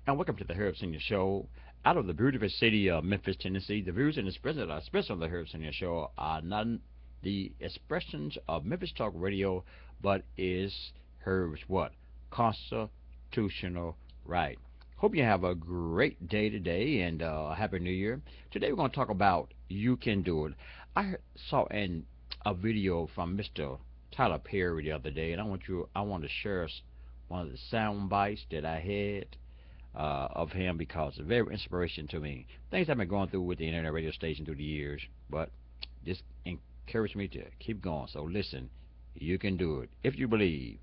And welcome to the Herb Senior Show. Out of the beautiful city of Memphis, Tennessee, the views and expressions expressed on the Herb Senior Show are not the expressions of Memphis Talk Radio, but is Herb's what? Constitutional right. Hope you have a great day today and Happy New Year. Today we're going to talk about You Can Do It. Saw a video from Mr. Tyler Perry the other day, and I want to share one of the sound bites that I had of him because it's very inspiration to me. Things I've been going through with the internet radio station through the years, but this encouraged me to keep going. So listen, you can do it. If you believe,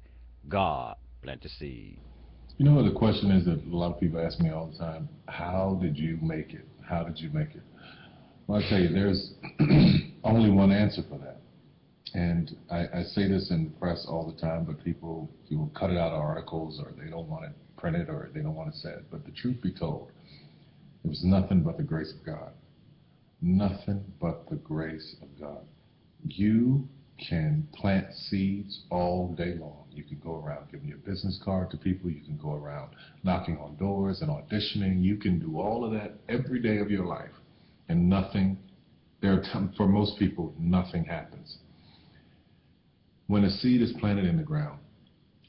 God plant the seed. You know what the question is that a lot of people ask me all the time? How did you make it? How did you make it? Well, I tell you, there's only one answer for that. And I say this in the press all the time, but people cut it out of articles, or they don't want it printed, or they don't want it said. But the truth be told, it was nothing but the grace of God. Nothing but the grace of God. You can plant seeds all day long. You can go around giving your business card to people. You can go around knocking on doors and auditioning. You can do all of that every day of your life. And nothing, for most people, nothing happens. When a seed is planted in the ground,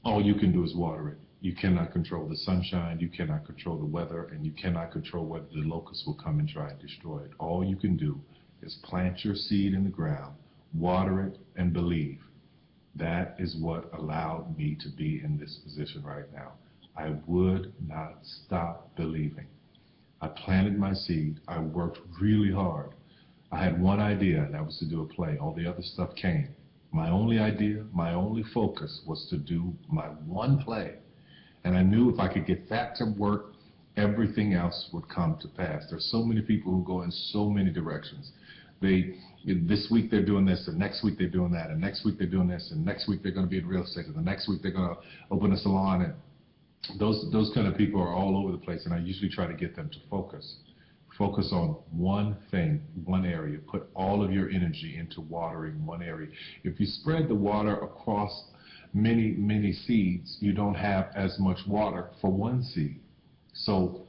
all you can do is water it. You cannot control the sunshine, you cannot control the weather, and you cannot control whether the locusts will come and try and destroy it. All you can do is plant your seed in the ground, water it, and believe. That is what allowed me to be in this position right now. I would not stop believing. I planted my seed. I worked really hard. I had one idea, and that was to do a play. All the other stuff came. My only idea, my only focus was to do my one play. And I knew if I could get that to work, everything else would come to pass. There's so many people who go in so many directions. This week they're doing this, and next week they're doing that, and next week they're doing this, and next week they're going to be in real estate, and the next week they're going to open a salon. And those kind of people are all over the place, and I usually try to get them to focus. Focus on one thing, one area. Put all of your energy into watering one area. If you spread the water across many, many seeds, you don't have as much water for one seed. So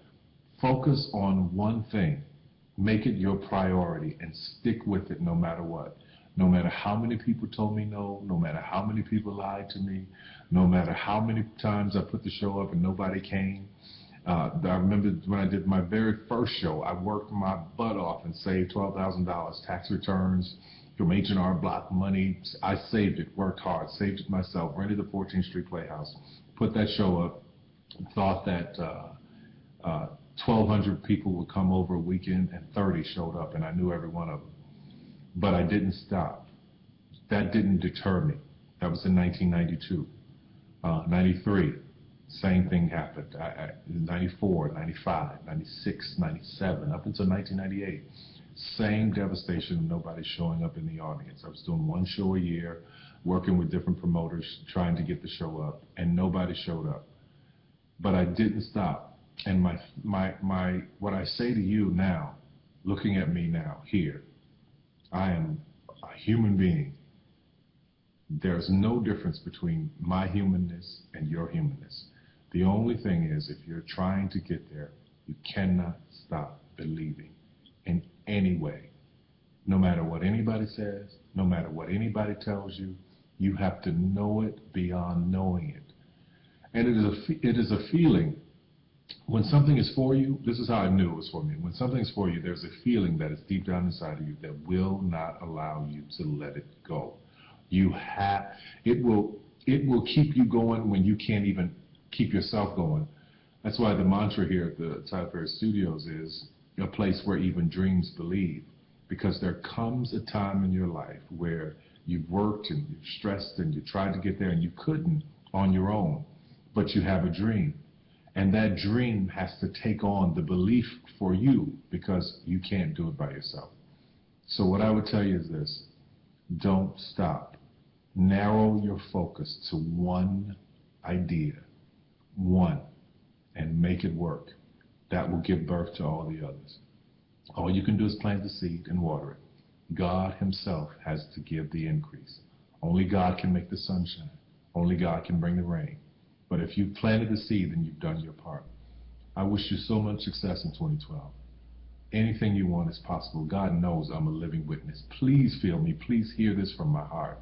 focus on one thing. Make it your priority and stick with it no matter what. No matter how many people told me no, no matter how many people lied to me, no matter how many times I put the show up and nobody came. I remember when I did my very first show, I worked my butt off and saved $12,000 tax returns from H&R Block money. I saved it, worked hard, saved it myself, rented the 14th Street Playhouse, put that show up, thought that 1,200 people would come over a weekend, and 30 showed up, and I knew every one of them. But I didn't stop. That didn't deter me. That was in 1992. 93. Same thing happened. 94, 95, 96, 97, up until 1998. Same devastation, nobody showing up in the audience. I was doing one show a year, working with different promoters, trying to get the show up, and nobody showed up. But I didn't stop. And what I say to you now, looking at me now, here, I am a human being. There's no difference between my humanness and your humanness. The only thing is, if you're trying to get there, you cannot stop believing in any way. No matter what anybody says, no matter what anybody tells you, you have to know it beyond knowing it. And it is a feeling. When something is for you, this is how I knew it was for me. When something is for you, there's a feeling that is deep down inside of you that will not allow you to let it go. It will keep you going when you can't even keep yourself going. That's why the mantra here at the Tyler Perry Studios is a place where even dreams believe. Because there comes a time in your life where you've worked and you've stressed and you tried to get there and you couldn't on your own, but you have a dream. And that dream has to take on the belief for you because you can't do it by yourself. So what I would tell you is this: don't stop. Narrow your focus to one idea, one, and make it work. That will give birth to all the others. All you can do is plant the seed and water it. God himself has to give the increase. Only God can make the sunshine. Only God can bring the rain. But if you've planted the seed, then you've done your part. I wish you so much success in 2012. Anything you want is possible. God knows I'm a living witness. Please feel me. Please hear this from my heart.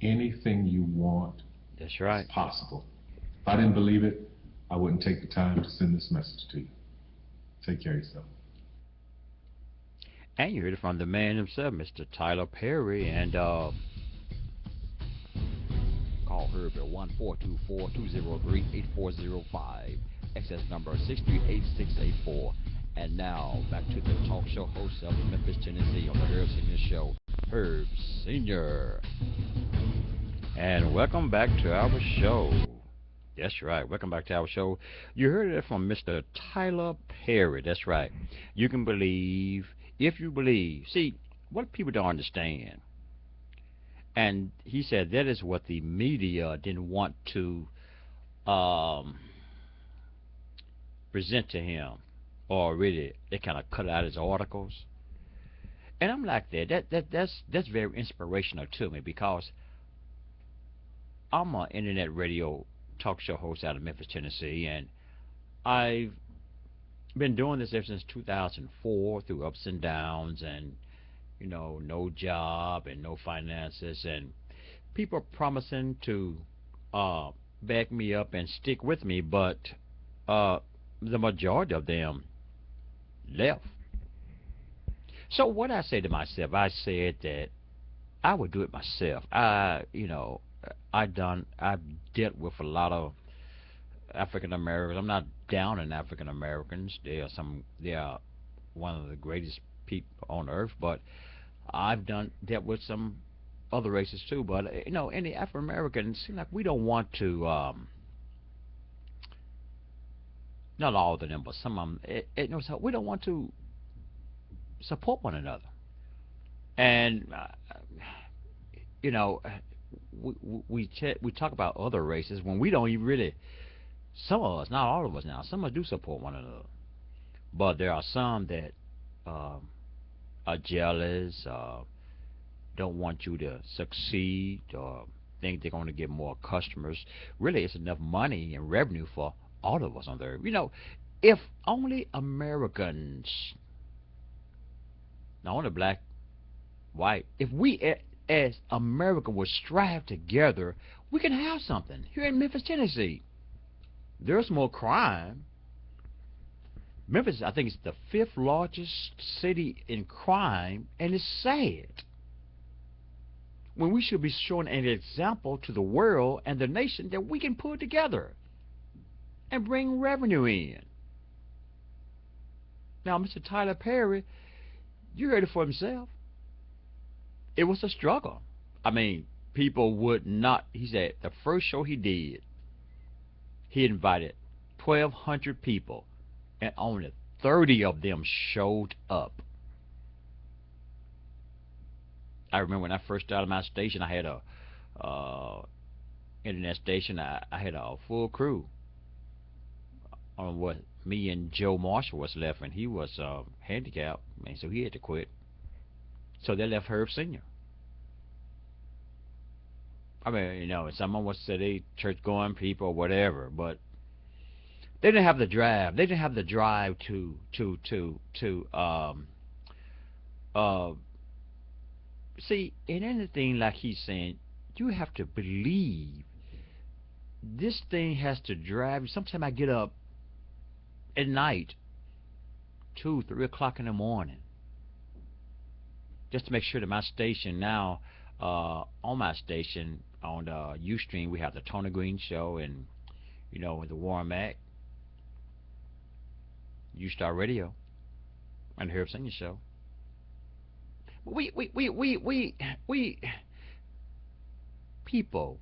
Anything you want That's right. is possible. If I didn't believe it, I wouldn't take the time to send this message to you. Take care of yourself. And you heard it from the man himself, Mr. Tyler Perry, and call Herb at 1-424-203-8405, access number 638-684. And now, back to the talk show host of Memphis, Tennessee on the Herb Senior Show, Herb Senior. And welcome back to our show. That's right, welcome back to our show. You heard it from Mr. Tyler Perry. That's right. You can believe if you believe. See, what people don't understand, and he said that is what the media didn't want to present to him, or really they kind of cut out his articles. And I'm like that's very inspirational to me, because I'm an internet radio talk show host out of Memphis, Tennessee, and I've been doing this ever since 2004 through ups and downs, and no job and no finances, and people promising to back me up and stick with me, but the majority of them left. So what I say to myself, I said that I would do it myself. I've dealt with a lot of African Americans. I'm not down on African Americans. They are one of the greatest people on earth, but I've dealt with some other races too. But in the African Americans, seem like we don't want to. Not all of them, but some of them. We don't want to support one another, and we talk about other races when we don't even really. Some of us, not all of us now, some of us do support one another. But there are some that are jealous, don't want you to succeed, or think they're going to get more customers. Really, it's enough money and revenue for all of us on there. If only Americans, not only black, white, if we as Americans would strive together, we can have something here in Memphis, Tennessee. There's more crime. Memphis, I think, is the 5th largest city in crime, and it's sad. When we should be showing an example to the world and the nation that we can pull together and bring revenue in. Now, Mr. Tyler Perry, you heard it for himself. It was a struggle. I mean, people would not. He said the first show he did, he invited 1,200 people, and only 30 of them showed up. I remember when I first started my station, I had a internet station. I had a full crew. On what me and Joe Marshall was left, and he was handicapped, and so he had to quit. So they left Herb Senior. I mean, someone was say they church-going people or whatever, but they didn't have the drive. They didn't have the drive to see, in anything like he's saying, you have to believe. This thing has to drive you. Sometimes I get up at night, 2, 3 o'clock in the morning, just to make sure that my station now, on my station, on the Ustream, we have the Tony Green Show, and the Warren Mac, U-Star Radio, and the Herb Senior Show. We people,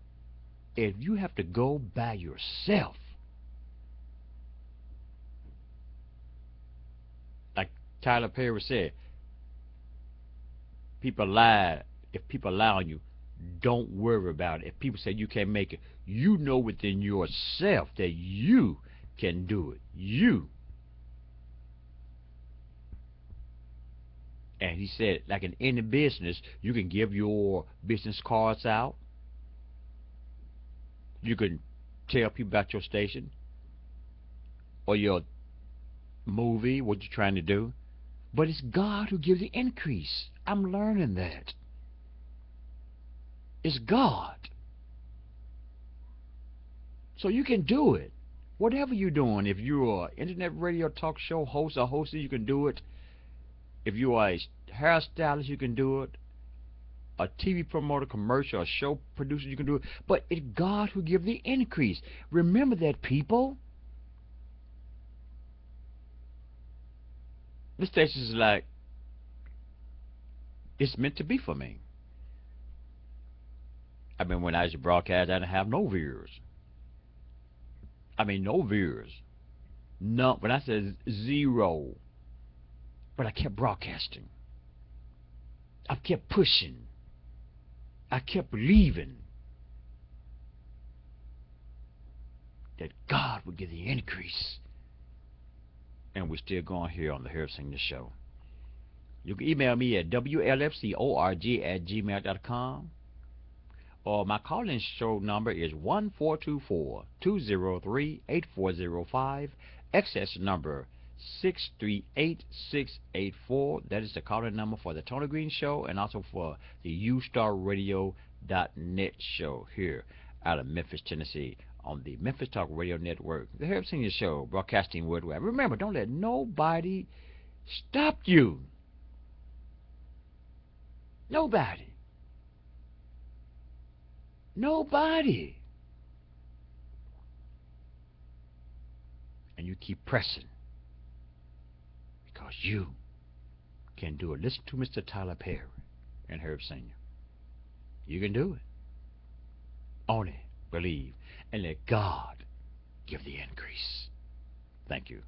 if you have to go by yourself, like Tyler Perry said, people lie. If people lie on you, don't worry about it. If people say you can't make it, you know within yourself that you can do it. You. And he said, like in any business, you can give your business cards out. You can tell people about your station or your movie, what you're trying to do, but it's God who gives the increase. I'm learning that. It's God. So you can do it. Whatever you're doing, if you're an internet radio talk show host or hostess, you can do it. If you are a hairstylist, you can do it. A TV promoter, commercial, a show producer, you can do it. But it's God who gives the increase. Remember that, people. This station is like, it's meant to be for me. I mean, when I used to broadcast, I didn't have no viewers. I mean, no viewers. No, when I said zero. But I kept broadcasting. I kept pushing. I kept believing that God would give the increase. And we're still going here on the Herb Senior Show. You can email me at wlfcorg@gmail.com, or my call-in show number is 1-424-203-8405, excess number 638684. That is the call-in number for the Tony Green Show and also for the ustarradio.net show here out of Memphis, Tennessee, on the Memphis Talk Radio Network. The Herb Senior Show, broadcasting worldwide. Remember, don't let nobody stop you. Nobody. Nobody. And you keep pressing, because you can do it. Listen to Mr. Tyler Perry and Herb Senior. You can do it. Only believe and let God give the increase. Thank you.